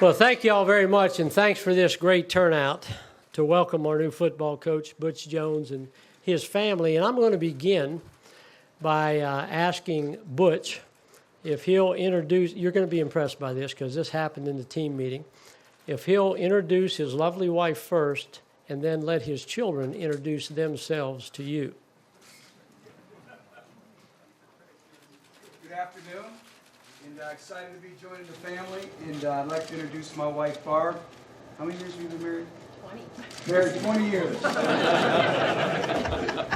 Well, thank you all very much, and thanks for this great turnout to welcome our new football coach, Butch Jones, and his family. And I'm going to begin by asking Butch if he'll introduce, you're going to be impressed by this because this happened in the team meeting, if he'll introduce his lovely wife first and then let his children introduce themselves to you. Good afternoon, and excited to be joining the family, and I'd like to introduce my wife, Barb. How many years have you been married? 20. Married 20 years.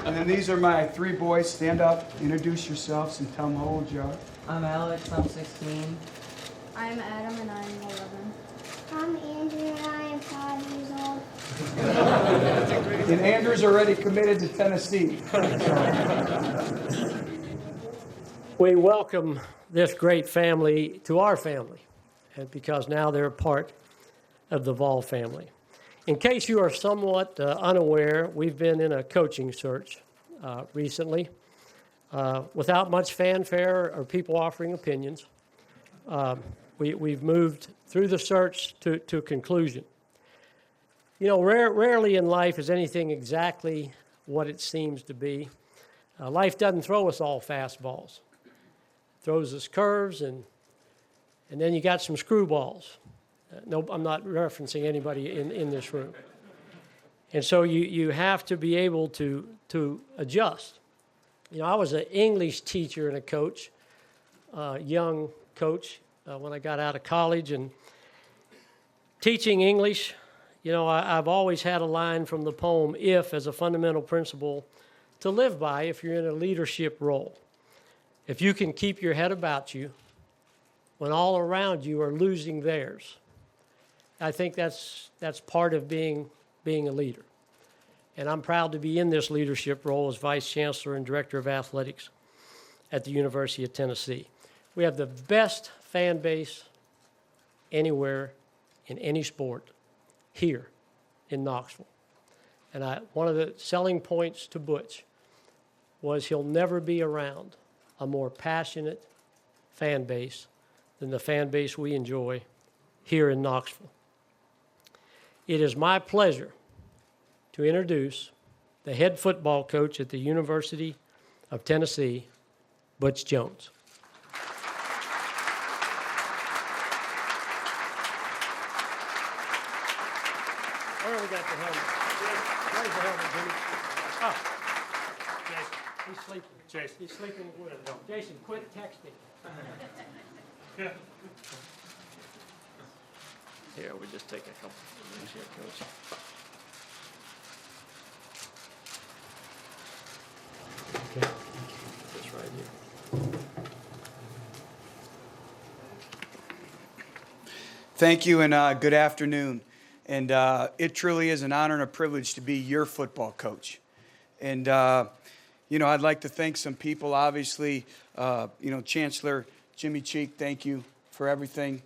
And then these are my three boys. Stand up, introduce yourselves, and tell them how old you are. I'm Alex, I'm 16. I'm Adam and I'm 11. I'm Andrew and I am 5 years old. And Andrew's already committed to Tennessee. We welcome this great family to our family, and because now they're a part of the Vol family. In case you are somewhat unaware, we've been in a coaching search recently without much fanfare or people offering opinions. We've moved through the search to a conclusion. You know, rarely in life is anything exactly what it seems to be. Life doesn't throw us all fastballs. It throws us curves, and then you got some screwballs. No, I'm not referencing anybody in this room. And so you have to be able to adjust. You know, I was an English teacher and a coach, young coach, when I got out of college. And teaching English, you know, I've always had a line from the poem, "If," as a fundamental principle to live by if you're in a leadership role. If you can keep your head about you when all around you are losing theirs, I think that's part of being a leader. And I'm proud to be in this leadership role as Vice Chancellor and Director of Athletics at the University of Tennessee. We have the best fan base anywhere in any sport here in Knoxville. And one of the selling points to Butch was he'll never be around a more passionate fan base than the fan base we enjoy here in Knoxville. It is my pleasure to introduce the head football coach at the University of Tennessee, Butch Jones. Where we got the helmet? Where's the helmet, Jimmy? Oh, Jason, he's sleeping. Jason. He's sleeping with it. Jason, quit texting. Here, we just take a couple of minutes here, Coach. Okay, this right here. Thank you, and good afternoon. And it truly is an honor and a privilege to be your football coach. And, you know, I'd like to thank some people. Obviously, you know, Chancellor Jimmy Cheek, thank you for everything.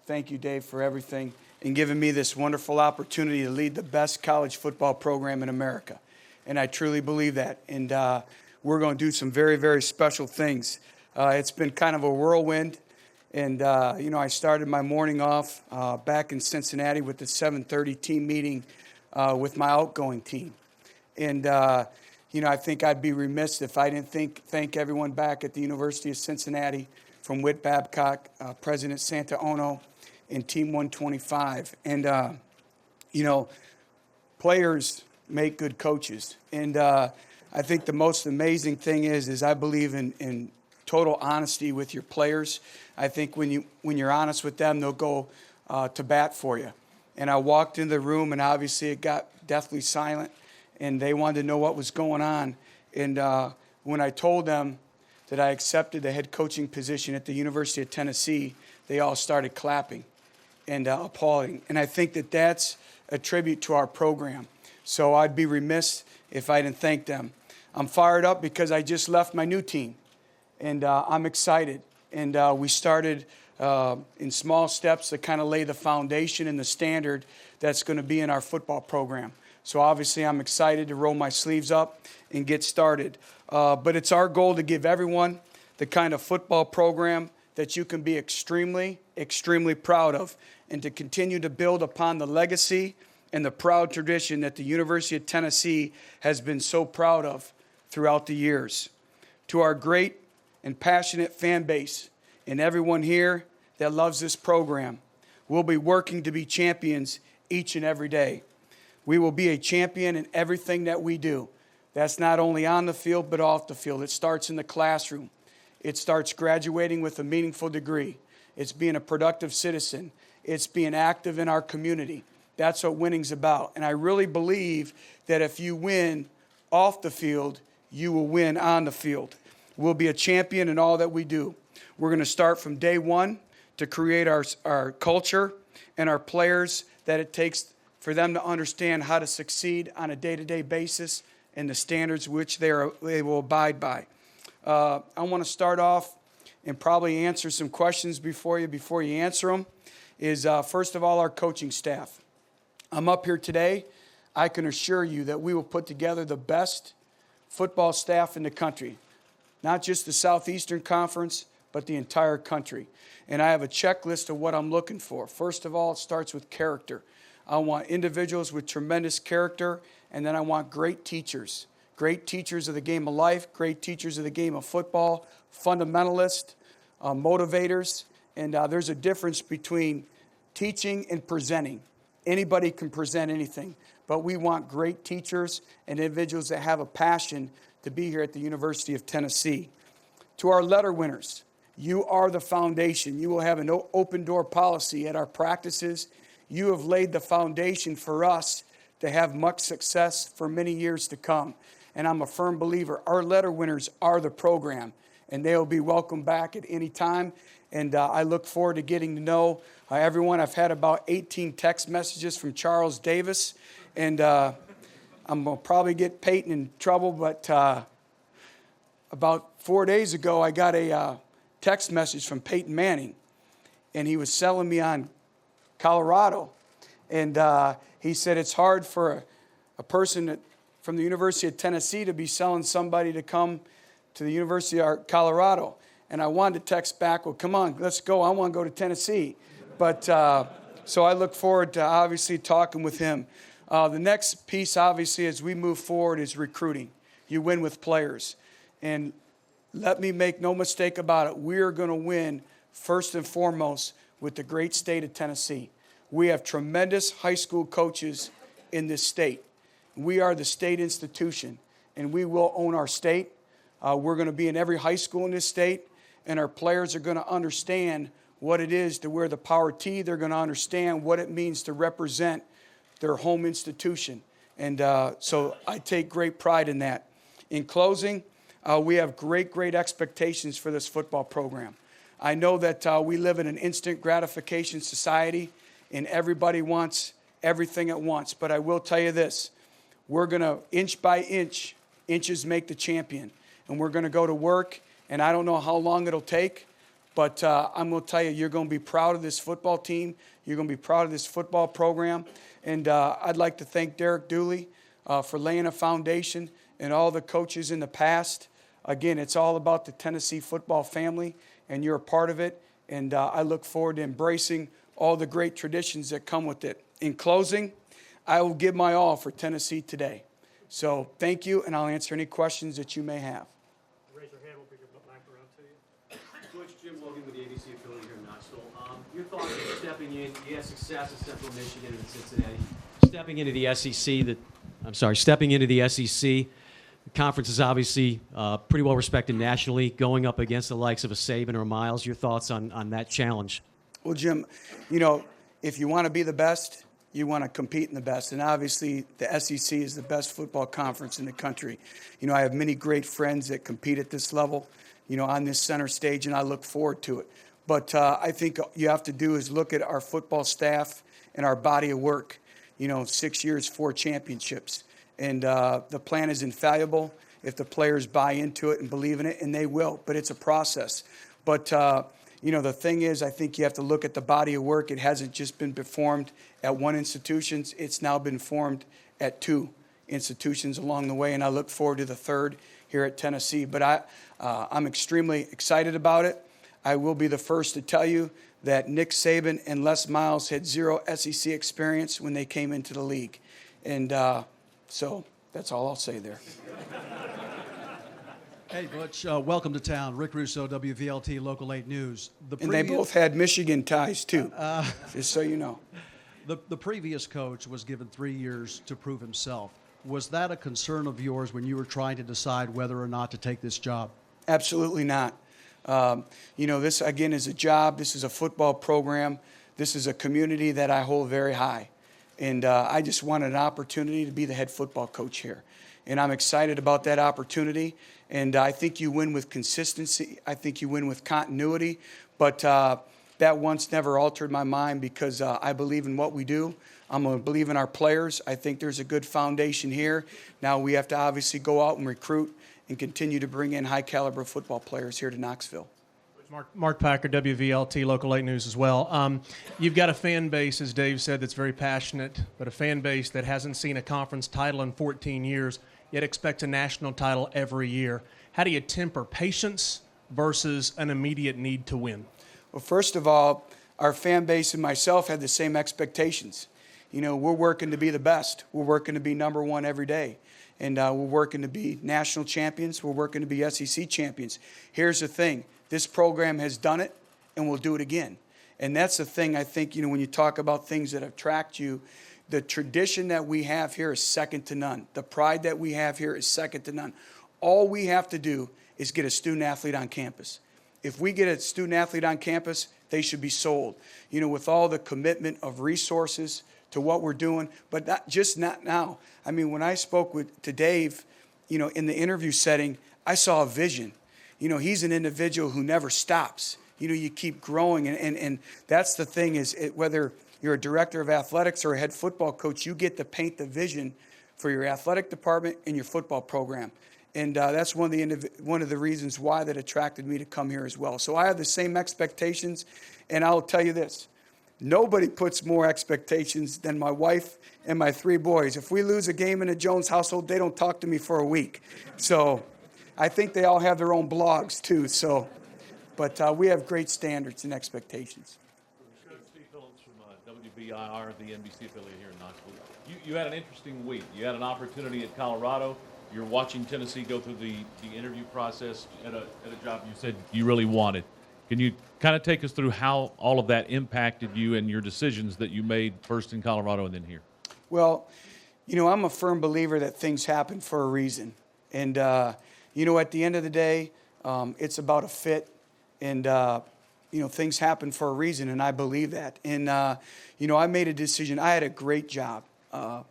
Thank you, Dave, for everything and giving me this wonderful opportunity to lead the best college football program in America. And I truly believe that. And we're going to do some very, very special things. It's been kind of a whirlwind. And, you know, I started my morning off back in Cincinnati with the 7:30 team meeting with my outgoing team. And, you know, I think I'd be remiss if I didn't thank everyone back at the University of Cincinnati, from Whit Babcock, President Santa Ono, and Team 125. And, you know, players make good coaches. And I think the most amazing thing is I believe in total honesty with your players. I think when you're honest with them, they'll go to bat for you. And I walked in the room, and obviously it got deathly silent, and they wanted to know what was going on. And when I told them that I accepted the head coaching position at the University of Tennessee, they all started clapping and applauding. And I think that that's a tribute to our program. So I'd be remiss if I didn't thank them. I'm fired up because I just left my new team, and I'm excited. And we started in small steps to kind of lay the foundation and the standard that's going to be in our football program. So obviously I'm excited to roll my sleeves up and get started. But it's our goal to give everyone the kind of football program that you can be extremely, extremely proud of, and to continue to build upon the legacy and the proud tradition that the University of Tennessee has been so proud of throughout the years. To our great and passionate fan base and everyone here that loves this program, we'll be working to be champions each and every day. We will be a champion in everything that we do. That's not only on the field, but off the field. It starts in the classroom. It starts graduating with a meaningful degree. It's being a productive citizen. It's being active in our community. That's what winning's about. And I really believe that if you win off the field, you will win on the field. We'll be a champion in all that we do. We're going to start from day one to create our culture and our players that it takes for them to understand how to succeed on a day-to-day basis and the standards which they will abide by. I want to start off and probably answer some questions before you answer them. First of all, our coaching staff. I'm up here today. I can assure you that we will put together the best football staff in the country, not just the Southeastern Conference, but the entire country. And I have a checklist of what I'm looking for. First of all, it starts with character. I want individuals with tremendous character, and then I want great teachers of the game of life, great teachers of the game of football, fundamentalists, motivators. And there's a difference between teaching and presenting. Anybody can present anything, but we want great teachers and individuals that have a passion to be here at the University of Tennessee. To our letter winners, you are the foundation. You will have an open door policy at our practices. You have laid the foundation for us to have much success for many years to come. And I'm a firm believer, our letter winners are the program, and they'll be welcome back at any time. And I look forward to getting to know everyone. I've had about 18 text messages from Charles Davis, and I'm going to probably get Peyton in trouble, but about 4 days ago, I got a text message from Peyton Manning, and he was selling me on Colorado. And he said it's hard for a person from the University of Tennessee to be selling somebody to come to the University of Colorado. And I wanted to text back, well, come on, let's go. I want to go to Tennessee. But so I look forward to obviously talking with him. The next piece, obviously, as we move forward is recruiting. You win with players. And let me make no mistake about it. We are going to win first and foremost with the great state of Tennessee. We have tremendous high school coaches in this state. We are the state institution, and we will own our state. We're going to be in every high school in this state, and our players are going to understand what it is to wear the Power T. They're going to understand what it means to represent their home institution. And so I take great pride in that. In closing, we have great expectations for this football program. I know that we live in an instant gratification society, and everybody wants everything at once. But I will tell you this. We're going to, inch by inch, inches make the champion. And we're going to go to work, and I don't know how long it'll take, but I'm going to tell you, you're going to be proud of this football team. You're going to be proud of this football program. And I'd like to thank Derek Dooley for laying a foundation and all the coaches in the past. Again, it's all about the Tennessee football family, and you're a part of it. And I look forward to embracing all the great traditions that come with it. In closing, I will give my all for Tennessee today. So thank you, and I'll answer any questions that you may have. Raise your hand, we'll bring your mic around to you. Coach Jim Logan with the ABC affiliate here in Knoxville. Your thoughts on stepping in? You had success in Central Michigan and Cincinnati. Stepping into the SEC. The conference is obviously pretty well respected nationally, going up against the likes of a Saban or a Miles. Your thoughts on that challenge? Well, Jim, you know, if you want to be the best, you want to compete in the best. And obviously, the SEC is the best football conference in the country. You know, I have many great friends that compete at this level, you know, on this center stage, and I look forward to it. But I think you have to do is look at our football staff and our body of work. You know, 6 years, 4 championships. And the plan is infallible if the players buy into it and believe in it, and they will. But it's a process. But, you know, the thing is, I think you have to look at the body of work. It hasn't just been performed at one institution. It's now been formed at 2 institutions along the way, and I look forward to the 3rd here at Tennessee. But I'm extremely excited about it. I will be the first to tell you that Nick Saban and Les Miles had 0 SEC experience when they came into the league. And so that's all I'll say there. Hey, Butch, welcome to town. Rick Russo, WVLT Local 8 News. And they both had Michigan ties, too, just so you know. The previous coach was given 3 years to prove himself. Was that a concern of yours when you were trying to decide whether or not to take this job? Absolutely not. This, again, is a job. This is a football program. This is a community that I hold very high. And I just wanted an opportunity to be the head football coach here. And I'm excited about that opportunity. And I think you win with consistency. I think you win with continuity. But that once never altered my mind because I believe in what we do. I'm going to believe in our players. I think there's a good foundation here. Now we have to obviously go out and recruit and continue to bring in high-caliber football players here to Knoxville. Mark Packer, WVLT Local 8 News as well. You've got a fan base, as Dave said, that's very passionate, but a fan base that hasn't seen a conference title in 14 years, yet expects a national title every year. How do you temper patience versus an immediate need to win? Well, first of all, our fan base and myself had the same expectations. We're working to be the best. We're working to be number one every day. And we're working to be national champions. We're working to be SEC champions. Here's the thing. This program has done it, and we'll do it again. And that's the thing, I think, when you talk about things that attract you, the tradition that we have here is second to none. The pride that we have here is second to none. All we have to do is get a student athlete on campus. If we get a student athlete on campus, they should be sold. With all the commitment of resources to what we're doing, but not now. I mean, when I spoke to Dave, in the interview setting, I saw a vision. He's an individual who never stops. You keep growing, and that's the thing is whether you're a director of athletics or a head football coach, you get to paint the vision for your athletic department and your football program. And that's one of the reasons why that attracted me to come here as well. So I have the same expectations, and I'll tell you this. Nobody puts more expectations than my wife and my 3 boys. If we lose a game in the Jones household, they don't talk to me for a week. So I think they all have their own blogs too. But we have great standards and expectations. Steve Phillips from WBIR, the NBC affiliate here in Knoxville. You had an interesting week. You had an opportunity at Colorado. You're watching Tennessee go through the interview process at a job you said you really wanted. Can you kind of take us through how all of that impacted you and your decisions that you made first in Colorado and then here? Well, I'm a firm believer that things happen for a reason. And, at the end of the day, it's about a fit. And, things happen for a reason, and I believe that. And, I made a decision. I had a great job. I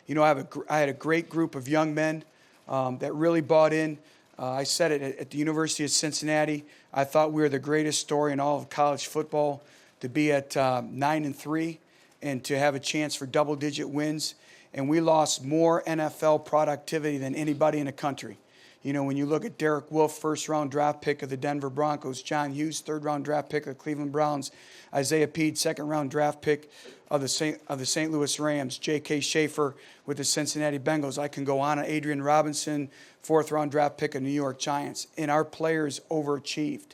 had a great group of young men that really bought in. I said it at the University of Cincinnati. I thought we were the greatest story in all of college football to be at 9-3 and to have a chance for double-digit wins. And we lost more NFL productivity than anybody in the country. When you look at Derek Wolfe, first-round draft pick of the Denver Broncos, John Hughes, third-round draft pick of the Cleveland Browns, Isaiah Peed, second-round draft pick of the St. Louis Rams, J.K. Schaefer with the Cincinnati Bengals. I can go on. Adrian Robinson, fourth-round draft pick of New York Giants. And our players overachieved.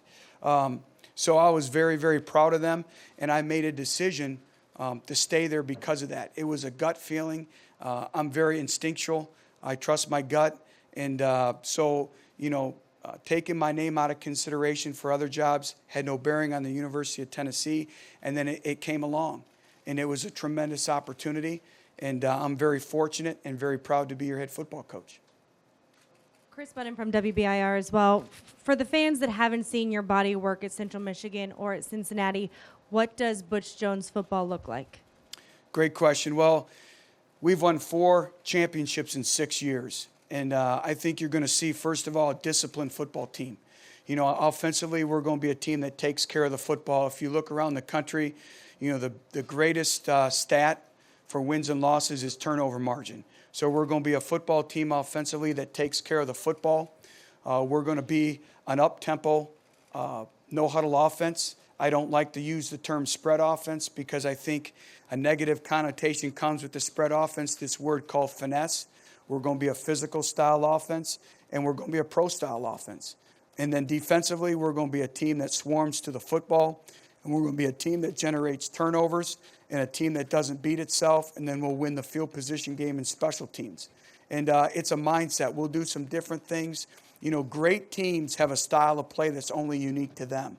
So I was very, very proud of them, and I made a decision to stay there because of that. It was a gut feeling. I'm very instinctual. I trust my gut. And taking my name out of consideration for other jobs had no bearing on the University of Tennessee. And then it came along. And it was a tremendous opportunity. And I'm very fortunate and very proud to be your head football coach. Chris Budden from WBIR as well. For the fans that haven't seen your body of work at Central Michigan or at Cincinnati, what does Butch Jones football look like? Great question. Well, we've won 4 championships in 6 years. And I think you're going to see, first of all, a disciplined football team. Offensively, we're going to be a team that takes care of the football. If you look around the country, the greatest stat for wins and losses is turnover margin. So we're going to be a football team offensively that takes care of the football. We're going to be an up-tempo, no-huddle offense. I don't like to use the term spread offense because I think a negative connotation comes with the spread offense, this word called finesse. We're going to be a physical style offense, and we're going to be a pro style offense. And then defensively, we're going to be a team that swarms to the football, and we're going to be a team that generates turnovers and a team that doesn't beat itself, and then we'll win the field position game in special teams. And it's a mindset. We'll do some different things. You know, great teams have a style of play that's only unique to them.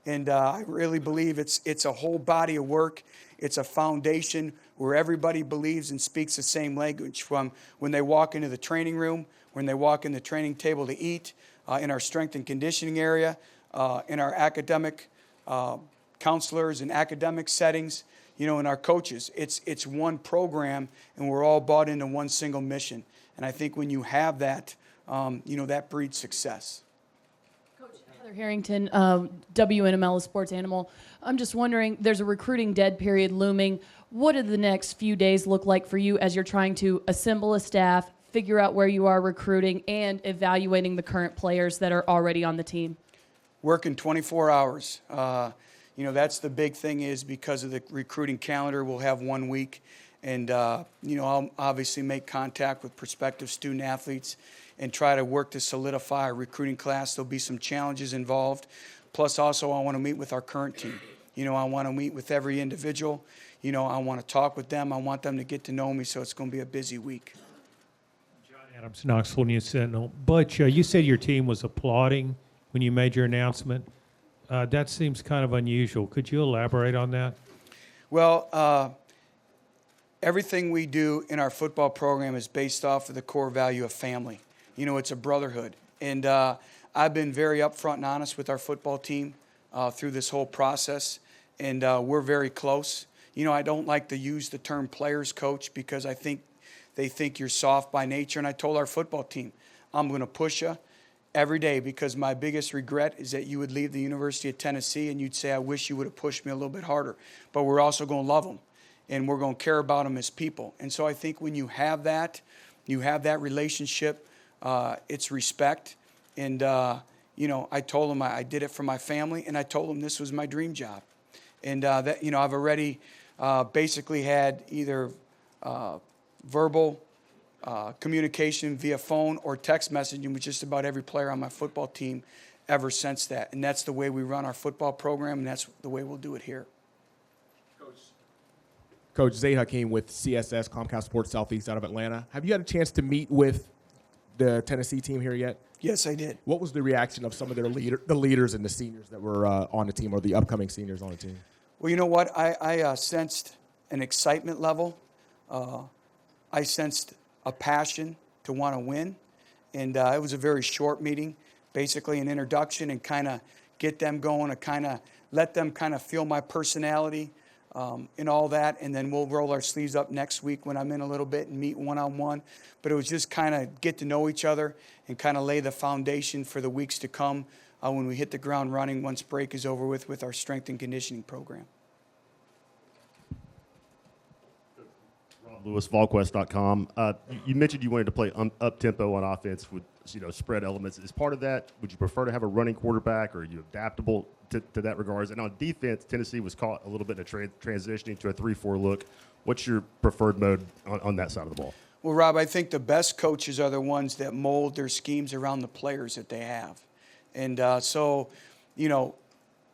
And I really believe it's a whole body of work. It's a foundation where everybody believes and speaks the same language, from when they walk into the training room, when they walk in the training table to eat, in our strength and conditioning area, in our academic counselors and academic settings, you know, in our coaches. It's one program, and we're all bought into one single mission. And I think when you have that, you know, that breeds success. Heather Harrington, WNML, a sports animal. I'm just wondering, there's a recruiting dead period looming. What do the next few days look like for you as you're trying to assemble a staff, figure out where you are recruiting, and evaluating the current players that are already on the team? Working 24 hours. You know, that's the big thing, is because of the recruiting calendar, we'll have 1 week. And, you know, I'll obviously make contact with prospective student athletes and try to work to solidify a recruiting class. There'll be some challenges involved. Plus, also, I want to meet with our current team. You know, I want to meet with every individual. You know, I want to talk with them. I want them to get to know me, so it's going to be a busy week. John Adams, Knoxville News Sentinel. Butch, you said your team was applauding when you made your announcement. That seems kind of unusual. Could you elaborate on that? Well, everything we do in our football program is based off of the core value of family. You know, it's a brotherhood. And I've been very upfront and honest with our football team through this whole process, and we're very close. You know, I don't like to use the term players coach because I think they think you're soft by nature. And I told our football team, I'm going to push you every day, because my biggest regret is that you would leave the University of Tennessee and you'd say, I wish you would have pushed me a little bit harder. But we're also going to love them, and we're going to care about them as people. And so I think when you have that relationship, it's respect. And, you know, I told them I did it for my family, and I told them this was my dream job. And that, you know, I've already basically had either verbal communication via phone or text messaging with just about every player on my football team ever since that. And that's the way we run our football program, and that's the way we'll do it here. Coach Zay Hakeem with CSS, Comcast Sports Southeast out of Atlanta. Have you had a chance to meet with the Tennessee team here yet? Yes, I did. What was the reaction of some of the leaders and the seniors that were on the team, or the upcoming seniors on the team? Well, you know what? I sensed an excitement level. I sensed a passion to want to win. And it was a very short meeting, basically an introduction and kind of get them going, and kind of let them kind of feel my personality and all that. And then we'll roll our sleeves up next week when I'm in a little bit and meet one-on-one. But it was just kind of get to know each other and kind of lay the foundation for the weeks to come when we hit the ground running once break is over with our strength and conditioning program. Lewis, VolQuest.com. You mentioned you wanted to play up-tempo on offense with, you know, spread elements. As part of that, would you prefer to have a running quarterback, or are you adaptable to that regards? And on defense, Tennessee was caught a little bit in transitioning to a 3-4 look. What's your preferred mode on that side of the ball? Well, Rob, I think the best coaches are the ones that mold their schemes around the players that they have. And so, you know,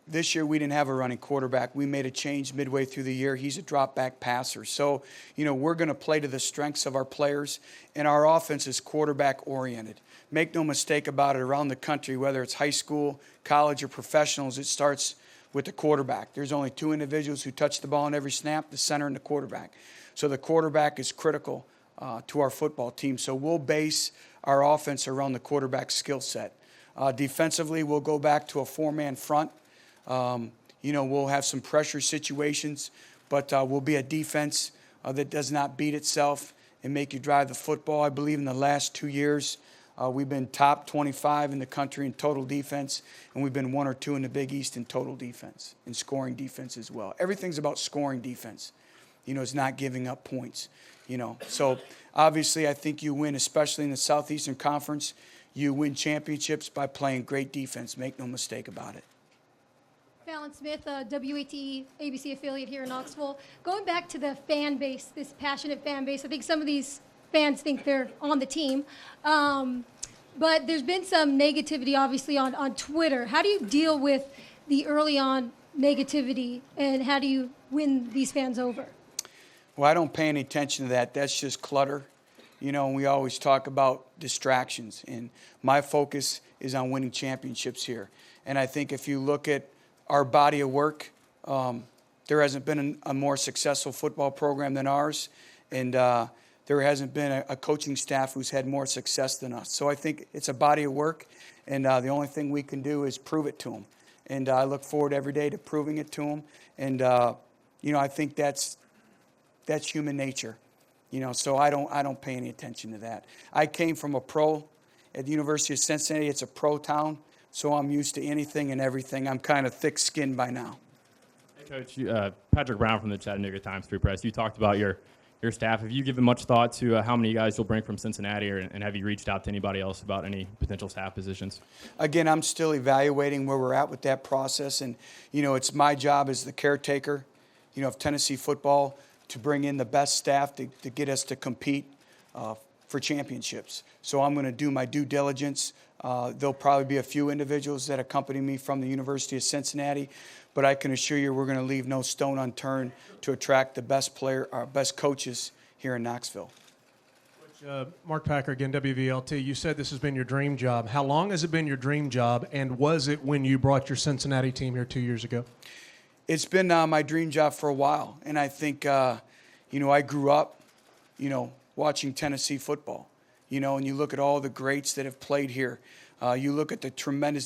this year we didn't have a running quarterback. We made a change midway through the year. He's a drop-back passer. So, you know, we're going to play to the strengths of our players, and our offense is quarterback-oriented. Make no mistake about it, around the country, whether it's high school, college, or professionals, it starts with the quarterback. There's only two individuals who touch the ball in every snap, the center and the quarterback. So the quarterback is critical to our football team. So we'll base our offense around the quarterback skill set. Defensively, we'll go back to a four-man front. You know, we'll have some pressure situations, but we'll be a defense that does not beat itself and make you drive the football. I believe in the last 2 years, we've been top 25 in the country in total defense, and we've been 1 or 2 in the Big East in total defense, and scoring defense as well. Everything's about scoring defense. You know, it's not giving up points, you know. So, obviously, I think you win, especially in the Southeastern Conference. You win championships by playing great defense. Make no mistake about it. Fallon Smith, WATE ABC affiliate here in Knoxville. Going back to the fan base, this passionate fan base, I think some of these fans think they're on the team. but there's been some negativity, obviously, on Twitter. How do you deal with the early on negativity, and how do you win these fans over? Well, I don't pay any attention to that. That's just clutter. You know, and we always talk about distractions, and my focus is on winning championships here. And I think if you look at our body of work, there hasn't been a more successful football program than ours, and there hasn't been a coaching staff who's had more success than us. So I think it's a body of work, and the only thing we can do is prove it to them. And I look forward every day to proving it to them. And you know, I think that's human nature. You know, so I don't pay any attention to that. I came from a pro at the University of Cincinnati. It's a pro town, so I'm used to anything and everything. I'm kind of thick-skinned by now. Hey, Coach, Patrick Brown from the Chattanooga Times Free Press. You talked about your staff. Have you given much thought to how many guys you'll bring from Cincinnati, and have you reached out to anybody else about any potential staff positions? Again, I'm still evaluating where we're at with that process, and you know, it's my job as the caretaker, you know, of Tennessee football to bring in the best staff to get us to compete for championships. So I'm going to do my due diligence. There'll probably be a few individuals that accompany me from the University of Cincinnati, but I can assure you we're going to leave no stone unturned to attract the best coaches here in Knoxville. Mark Packer, again, WVLT. You said this has been your dream job. How long has it been your dream job, and was it when you brought your Cincinnati team here 2 years ago? It's been my dream job for a while, and I think, you know, I grew up, you know, watching Tennessee football, you know, and you look at all the greats that have played here. You look at the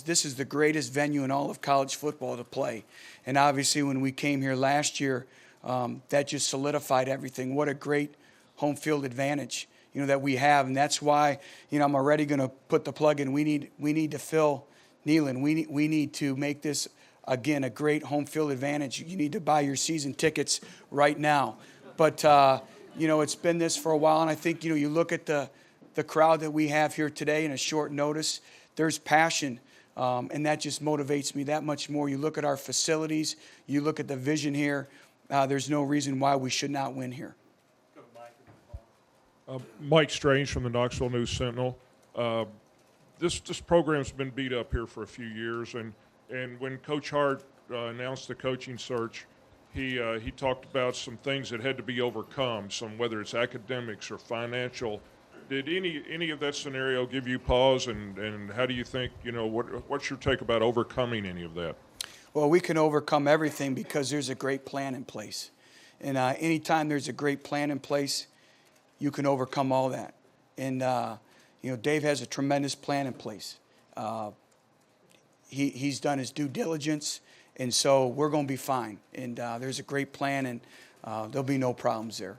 this is the greatest venue in all of college football to play. And obviously when we came here last year, that just solidified everything. What a great home field advantage, you know, that we have. And that's why, you know, I'm already going to put the plug in. We need to fill Neyland. We need to make this, again, a great home field advantage. You need to buy your season tickets right now. But, you know, it's been this for a while. And I think, you know, you look at the crowd that we have here today in a short notice, there's passion, and that just motivates me that much more. You look at our facilities, you look at the vision here, there's no reason why we should not win here. Mike Strange from the Knoxville News Sentinel. This program's been beat up here for a few years, and when Coach Hart announced the coaching search, he talked about some things that had to be overcome, whether it's academics or financial. Did any of that scenario give you pause, and how do you think, you know, what's your take about overcoming any of that? Well, we can overcome everything because there's a great plan in place. And anytime there's a great plan in place, you can overcome all that. And, you know, Dave has a tremendous plan in place. He's done his due diligence, and so we're going to be fine. And there's a great plan, and there'll be no problems there.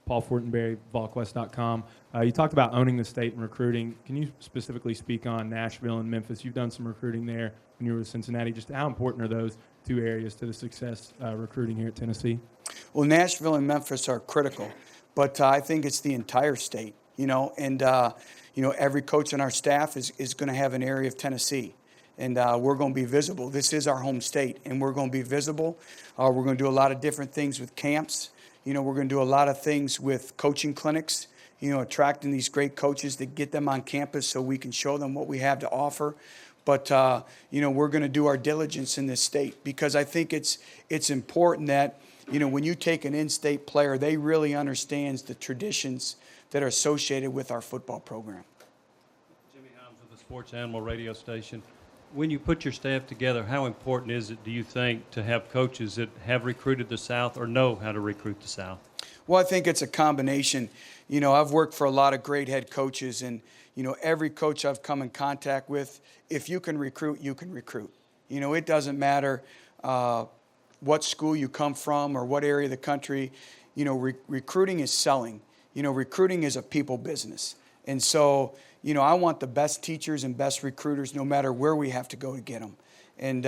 Paul Fortenberry, VolQuest.com. You talked about owning the state and recruiting. Can you specifically speak on Nashville and Memphis? You've done some recruiting there when you were with Cincinnati. Just how important are those two areas to the success recruiting here at Tennessee? Well, Nashville and Memphis are critical, but I think it's the entire state, you know, and, you know, every coach on our staff is going to have an area of Tennessee, and we're going to be visible. This is our home state, and we're going to be visible. We're going to do a lot of different things with camps. You know, we're going to do a lot of things with coaching clinics, you know, attracting these great coaches to get them on campus so we can show them what we have to offer. But, you know, we're going to do our diligence in this state because I think it's important that, you know, when you take an in-state player, they really understands the traditions that are associated with our football program. Jimmy Himes of the Sports Animal radio station. When you put your staff together, how important is it, do you think, to have coaches that have recruited the South or know how to recruit the South? Well, I think it's a combination. You know, I've worked for a lot of great head coaches, and, you know, every coach I've come in contact with, if you can recruit, you can recruit. You know, it doesn't matter what school you come from or what area of the country. You know, recruiting is selling. You know, recruiting is a people business. And so, you know, I want the best teachers and best recruiters no matter where we have to go to get them. And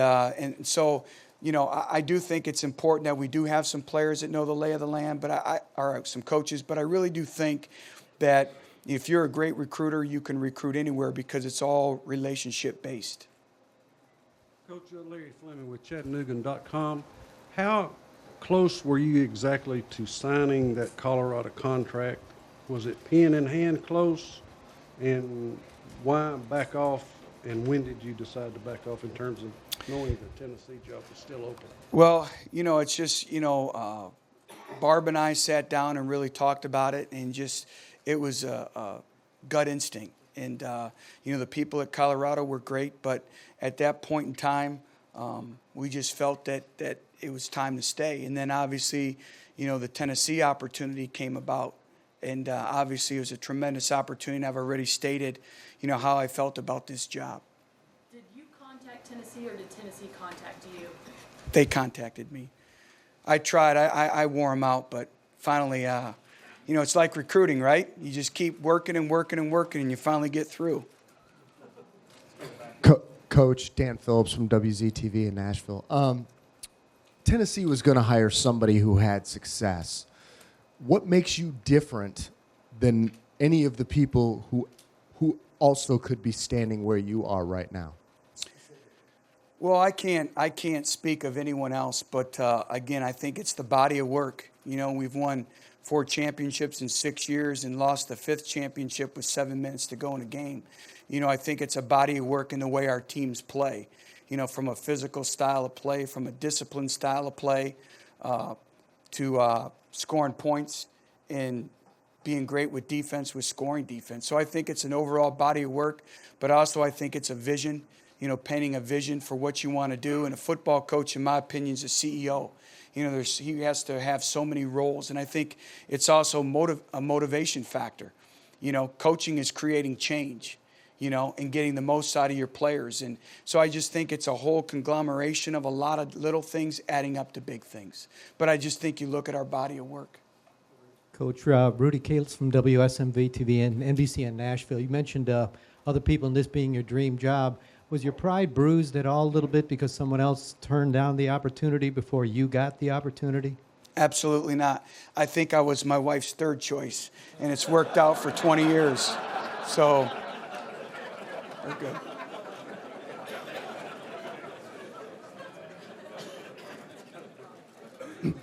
so, you know, I do think it's important that we do have some players that know the lay of the land, but or some coaches, but I really do think that if you're a great recruiter, you can recruit anywhere because it's all relationship based. Coach Larry Fleming with Chattanooga.com. How close were you exactly to signing that Colorado contract Was it pen in hand close? And why back off? And when did you decide to back off in terms of knowing the Tennessee job was still open? Well, it's just, Barb and I sat down and really talked about it, and just it was a gut instinct. And, the people at Colorado were great, but at that point in time, we just felt that it was time to stay. And then obviously, the Tennessee opportunity came about. And obviously, it was a tremendous opportunity. And I've already stated, how I felt about this job. Did you contact Tennessee or did Tennessee contact you? They contacted me. I tried. I wore them out, but finally, it's like recruiting, right? You just keep working and working and working, and you finally get through. Coach Dan Phillips from WZTV in Nashville. Tennessee was going to hire somebody who had success. What makes you different than any of the people who also could be standing where you are right now? Well, I can't speak of anyone else, but again, I think it's the body of work. We've won 4 championships in 6 years and lost the 5th championship with 7 minutes to go in a game. I think it's a body of work in the way our teams play. From a physical style of play, from a disciplined style of play, to scoring points and being great with defense, with scoring defense. So I think it's an overall body of work, but also I think it's a vision, painting a vision for what you want to do. And a football coach, in my opinion, is a CEO. He has to have so many roles. And I think it's also a motivation factor. Coaching is creating change, and getting the most out of your players. And so I just think it's a whole conglomeration of a lot of little things adding up to big things. But I just think you look at our body of work. Coach Rudy Kales from WSMV TV and NBC in Nashville. You mentioned other people and this being your dream job. Was your pride bruised at all a little bit because someone else turned down the opportunity before you got the opportunity? Absolutely not. I think I was my wife's 3rd choice, and it's worked out for 20 years. So we're good.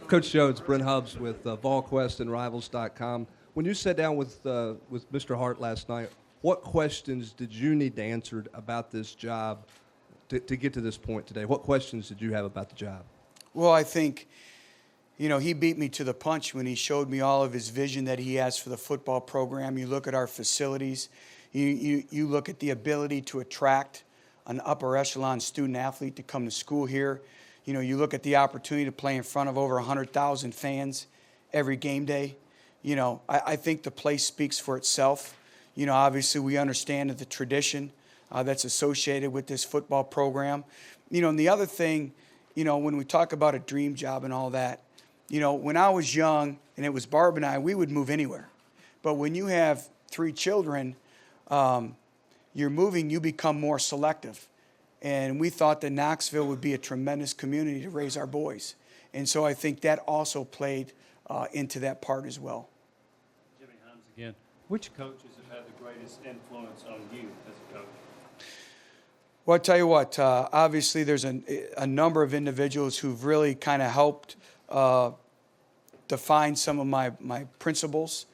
Coach Jones, Brent Hubbs with VolQuest and Rivals.com. When you sat down with Mr. Hart last night, what questions did you need answered about this job to get to this point today? What questions did you have about the job? Well, I think, he beat me to the punch when he showed me all of his vision that he has for the football program. You look at our facilities. You look at the ability to attract an upper echelon student athlete to come to school here. You look at the opportunity to play in front of over 100,000 fans every game day. I think the place speaks for itself. Obviously we understand the tradition that's associated with this football program. And the other thing, when we talk about a dream job and all that, when I was young and it was Barb and I, we would move anywhere. But when you have 3 children, you become more selective. And we thought that Knoxville would be a tremendous community to raise our boys. And so I think that also played into that part as well. Jimmy Himes again. Which coaches have had the greatest influence on you as a coach? Well, I'll tell you what, obviously there's a number of individuals who've really kind of helped define some of my principles.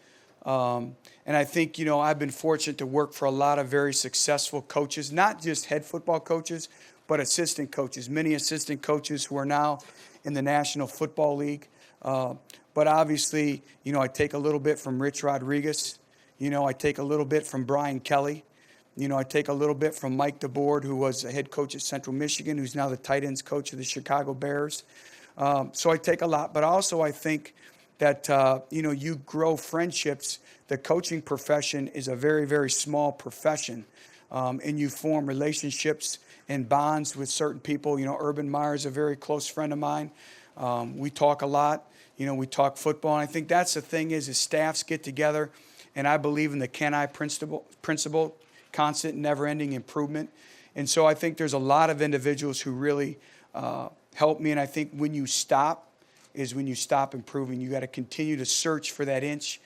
And I think, I've been fortunate to work for a lot of very successful coaches, not just head football coaches, but assistant coaches, many assistant coaches who are now in the National Football League. But obviously, I take a little bit from Rich Rodriguez. I take a little bit from Brian Kelly. I take a little bit from Mike DeBoard, who was the head coach at Central Michigan, who's now the tight ends coach of the Chicago Bears. So I take a lot, but also I think that, you grow friendships. The coaching profession is a very, very small profession, and you form relationships and bonds with certain people. Urban Meyer is a very close friend of mine. We talk a lot. We talk football, and I think that's the thing is staffs get together, and I believe in the can-I principle, constant, never-ending improvement. And so I think there's a lot of individuals who really help me, and I think when you stop is when you stop improving. You got to continue to search for that inch,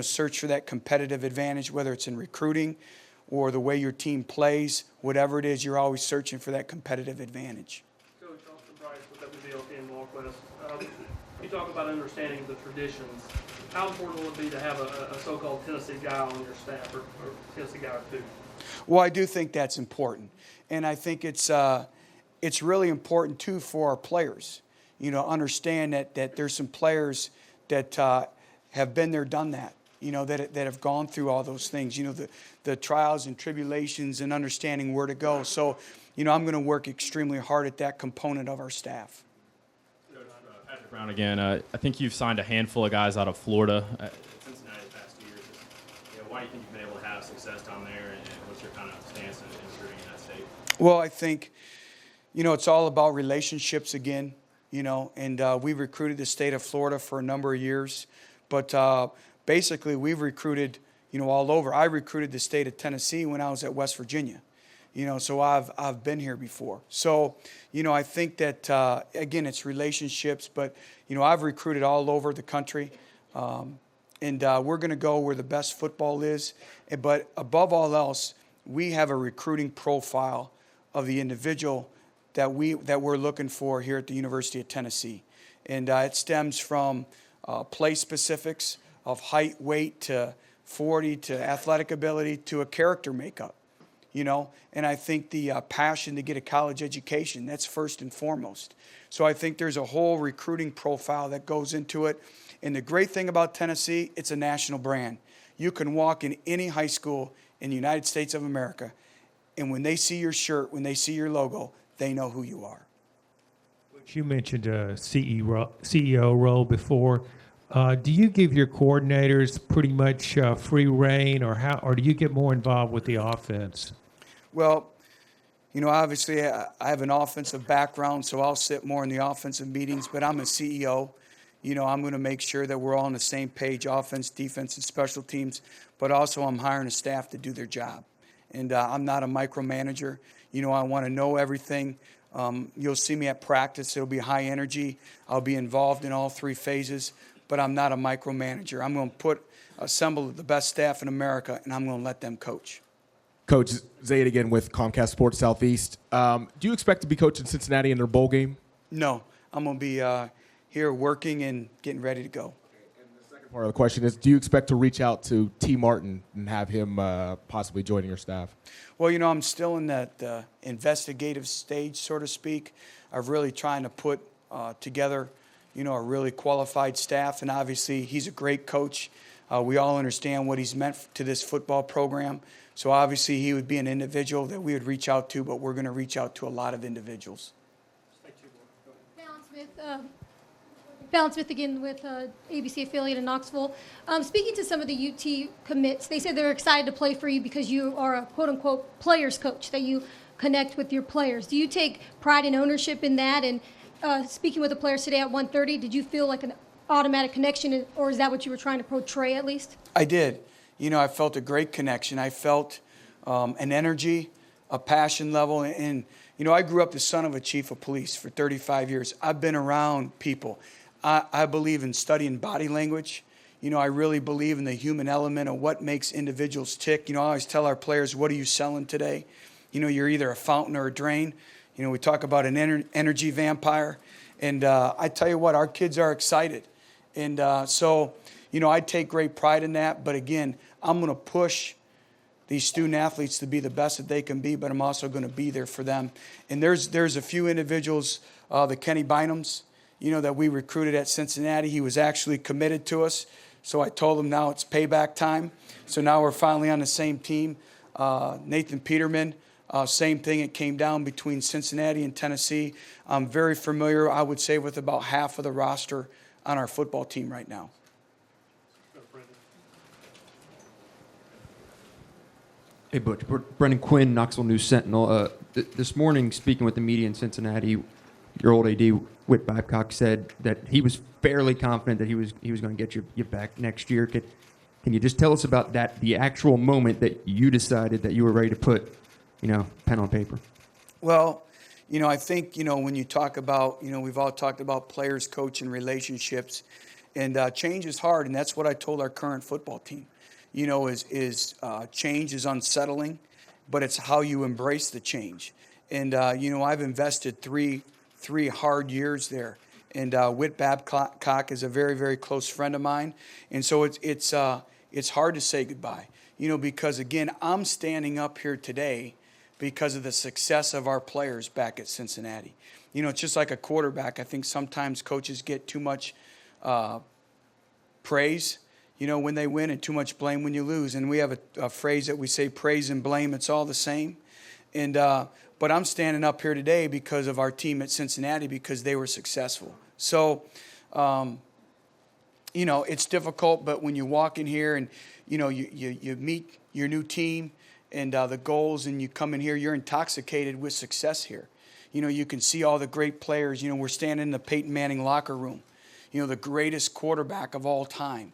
search for that competitive advantage, whether it's in recruiting or the way your team plays, whatever it is, you're always searching for that competitive advantage. Coach Austin Bryce with WBLT in Long VolQuest. You talk about understanding the traditions. How important will it be to have a so-called Tennessee guy on your staff, or Tennessee guy or two? Well, I do think that's important, and I think it's really important too for our players. You know, understand that there's some players that have been there, done that. You know, that have gone through all those things. You know, the trials and tribulations and understanding where to go. So, you know, I'm going to work extremely hard at that component of our staff. Patrick Brown again. I think you've signed a handful of guys out of Florida. Cincinnati the past 2 years. Why do you think you've been able to have success down there, and what's your kind of stance in recruiting in that state? Well, I think, you know, it's all about relationships again, you know, and we recruited the state of Florida for a number of years. But basically, we've recruited, you know, all over. I recruited the state of Tennessee when I was at West Virginia, you know, so I've been here before. So, you know, I think that, again, it's relationships, but, you know, I've recruited all over the country. And we're going to go where the best football is. But above all else, we have a recruiting profile of the individual that we're looking for here at the University of Tennessee. And it stems from play specifics of height, weight, to 40, to athletic ability, to a character makeup, you know. And I think the passion to get a college education, that's first and foremost. So I think there's a whole recruiting profile that goes into it. And the great thing about Tennessee, it's a national brand. You can walk in any high school in the United States of America, and when they see your shirt, when they see your logo, they know who you are. You mentioned a CEO role before. Do you give your coordinators pretty much free reign, or do you get more involved with the offense? Well, you know, obviously I have an offensive background, so I'll sit more in the offensive meetings, but I'm a CEO. You know, I'm going to make sure that we're all on the same page, offense, defense, and special teams, but also I'm hiring a staff to do their job. And I'm not a micromanager. You know, I want to know everything. You'll see me at practice. It'll be high energy. I'll be involved in all three phases, but I'm not a micromanager. I'm going to assemble the best staff in America, and I'm going to let them coach. Coach Zaid again with Comcast Sports Southeast. Do you expect to be coaching Cincinnati in their bowl game? No, I'm going to be here working and getting ready to go. Part of the question is, do you expect to reach out to T. Martin and have him possibly joining your staff? Well, you know, I'm still in that investigative stage, so to speak, of really trying to put together, you know, a really qualified staff. And obviously, he's a great coach. We all understand what he's meant to this football program. So obviously, he would be an individual that we would reach out to, but we're going to reach out to a lot of individuals. Balance Smith again with ABC affiliate in Knoxville. Speaking to some of the UT commits, they said they're excited to play for you because you are a quote-unquote players coach, that you connect with your players. Do you take pride and ownership in that? And speaking with the players today at 1:30, did you feel like an automatic connection, or is that what you were trying to portray at least? I did. You know, I felt a great connection. I felt an energy, a passion level. And, you know, I grew up the son of a chief of police for 35 years. I've been around people. I believe in studying body language. You know, I really believe in the human element of what makes individuals tick. You know, I always tell our players, what are you selling today? You know, you're either a fountain or a drain. You know, we talk about an energy vampire. And I tell you what, our kids are excited. And so, you know, I take great pride in that. But again, I'm going to push these student athletes to be the best that they can be, but I'm also going to be there for them. And there's a few individuals, the Kenny Bynums, you know, that we recruited at Cincinnati. He was actually committed to us. So I told him now it's payback time. So now we're finally on the same team. Nathan Peterman, same thing. It came down between Cincinnati and Tennessee. I'm very familiar, I would say, with about half of the roster on our football team right now. Hey, Butch. Brendan Quinn, Knoxville News Sentinel. This morning, speaking with the media in Cincinnati, your old AD, Whit Babcock, said that he was fairly confident that he was going to get you back next year. Can you just tell us about that, the actual moment that you decided that you were ready to put, you know, pen on paper? Well, you know, I think, you know, when you talk about, you know, we've all talked about players, coach, and relationships, and change is hard, and that's what I told our current football team. You know, is change is unsettling, but it's how you embrace the change. And, you know, I've invested three hard years there. And Whit Babcock is a very, very close friend of mine. And so it's hard to say goodbye, because, again, I'm standing up here today because of the success of our players back at Cincinnati. It's just like a quarterback. I think sometimes coaches get too much praise, when they win, and too much blame when you lose. And we have a phrase that we say, praise and blame, it's all the same. And but I'm standing up here today because of our team at Cincinnati, because they were successful. So, it's difficult, but when you walk in here and, you meet your new team and the goals, and you come in here, you're intoxicated with success here. You can see all the great players. We're standing in the Peyton Manning locker room, the greatest quarterback of all time.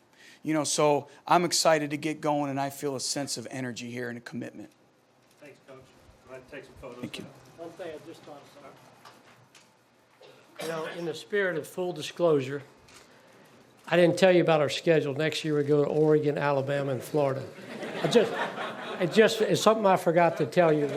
So I'm excited to get going, and I feel a sense of energy here and a commitment. Thanks, Coach. Go ahead and take some photos. Thank you. One thing I just thought of, in the spirit of full disclosure, I didn't tell you about our schedule. Next year we go to Oregon, Alabama, and Florida. It's something I forgot to tell you.